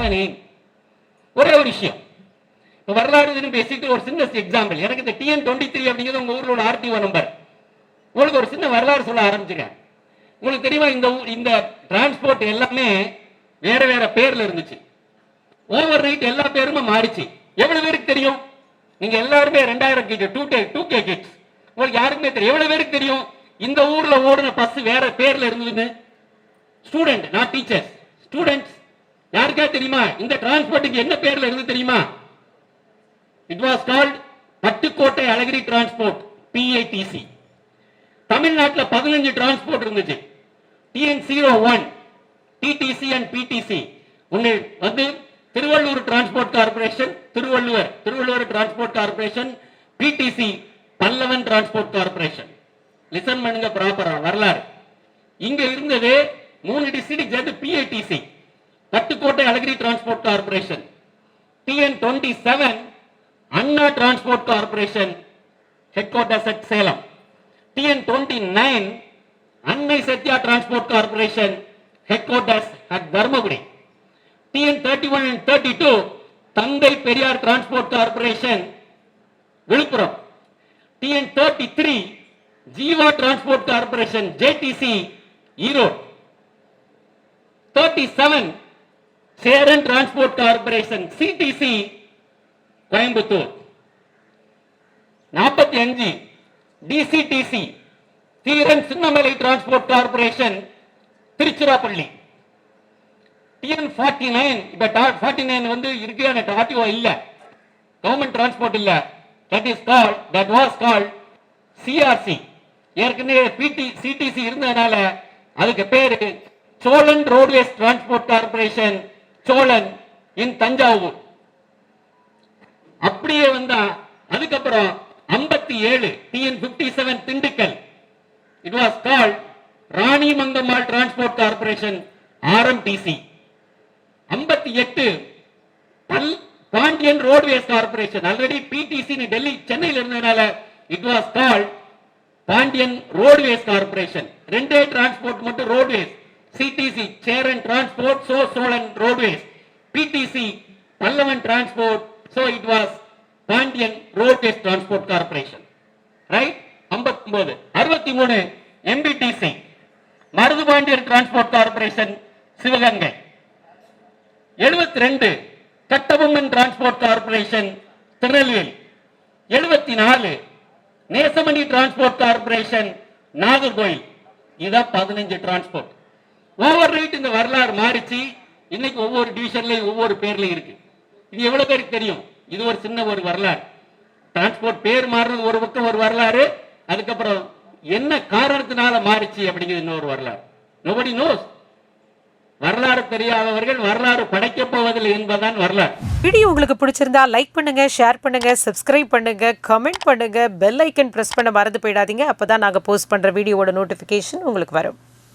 have an aim. ஒரே ஒரு விஷயம். இப்போ வரலாறு பேசிட்டு ஒரு சின்ன எக்ஸாம்பிள். எனக்கு இந்த TN23 அப்படிங்கிறது உங்க ஊர்ல உள்ள RTO நம்பர். உங்களுக்கு ஒரு சின்ன வரலாறு சொல்ல ஆரம்பிச்சிருக்கேன். உங்களுக்கு தெரியுமா இந்த டிரான்ஸ்போர்ட் எல்லாமே வேற வேற பேர்ல இருந்துச்சு. ஓவர் நைட் எல்லா பேருமே மாறிச்சு. எவ்வளவு பேருக்கு தெரியும்? நீங்க எல்லாருமே 2000 கிட் 2K கிட்ஸ். உங்களுக்கு யாருக்குமே தெரியும்? எவ்வளவு பேருக்கு தெரியும் இந்த ஊர்ல ஓடுன பஸ் வேற பேர்ல இருந்ததுன்னு? Student, not teachers. ஸ்டூடெண்ட்ஸ் யாருக்கா தெரியுமா இந்த டிரான்ஸ்போர்ட்டுக்கு என்ன பேர்ல இருந்து தெரியுமா? இட் வாஸ் கால்ட் பட்டுக்கோட்டை அழகிரி டிரான்ஸ்போர்ட், PATC. தமிழ்நாட்டில் 15 டிரான்ஸ்போர்ட் இருந்துச்சு. TN01, TTC and PTC. ஒன்னு வந்து Thiruvallur transport corporation, Thiruvalluvar transport corporation, PTC Pallavan transport corporation. Listen பண்ணுங்க ப்ராப்பரா வரலாறு. இங்க இருந்தது 3 டிஸ்ட்ரிக்ட் சேர்ந்து PATC, பட்டுக்கோட்டை அழகிரி transport corporation. TN27 Anna transport corporation, head quarters at Salem. TN29 Annai Sathya transport corporation, head quarters at Dharmapuri. TN31 and 32 Thanthai Periyar transport corporation, Viluppuram. TN33 Jeeva transport corporation, JTC, Erode. 37 Cheran transport corporation, CTC, Coimbatore. 45 DCTC Dheeran Chinnamalai transport corporation, Tiruchirappalli. TN49 இப்ப 49 வந்து இருக்கு, அந்த RTO இல்ல, government transport இல்ல. that was called CRC. ஏற்கனவே CTC இருந்ததனால அதுக்கு பேரு Cholan roadways transport corporation, Cholan in Thanjavur. அப்படியே வந்தா அதுக்கப்புறம் 57 TN57 Dindigul. It was called Rani Mangammal transport corporation, RMTC. 58 Pandiyan roadways corporation. Already PTC Delhi சென்னையில் இருந்ததுனால it was called Pandiyan roadways corporation. ரெண்டே டிரான்ஸ்போர்ட் மட்டும் roadways. CTC Cheran transport, Cholan roadways. PTC Pallavan transport, so it was Pandiyan roadways transport corporation. Right. 59 63 MBTC Maruthupandiyan transport corporation, Sivaganga. 72 Kattabomman transport corporation, Tirunelveli. 74 Nesamani transport corporation, Nagercoil. இதான் 15 transport. Over night இந்த வரலாறு மாறிச்சு. இன்னைக்கு ஒவ்வொரு டிவிஷன்லயும் ஒவ்வொரு பேர்ல இருக்கு. இது எவ்வளவு பேருக்கு தெரியும்? இது ஒரு சின்ன ஒரு வரலாறு. டிரான்ஸ்போர்ட் பேர் மாறுறது ஒரு பக்கம் ஒரு வரலாறு, அதுக்கப்புறம் என்ன காரணத்தினால மாறிச்சு அப்படிங்கிறது இன்னொரு வரலாறு. nobody knows. வரலாறு தெரியாதவர்கள் வரலாறு படைக்க போவதில்லை என்பதுதான் வரலாறு. வீடியோ உங்களுக்கு பிடிச்சிருந்தா லைக் பண்ணுங்க, ஷேர் பண்ணுங்க, சப்ஸ்கிரைப் பண்ணுங்க, கமெண்ட் பண்ணுங்க, பெல் ஐக்கன் பிரஸ் பண்ண மறந்து போயிடாதீங்க. அப்பதான் நாங்க போஸ்ட் பண்ற வீடியோவோட நோட்டிபிகேஷன் உங்களுக்கு வரும்.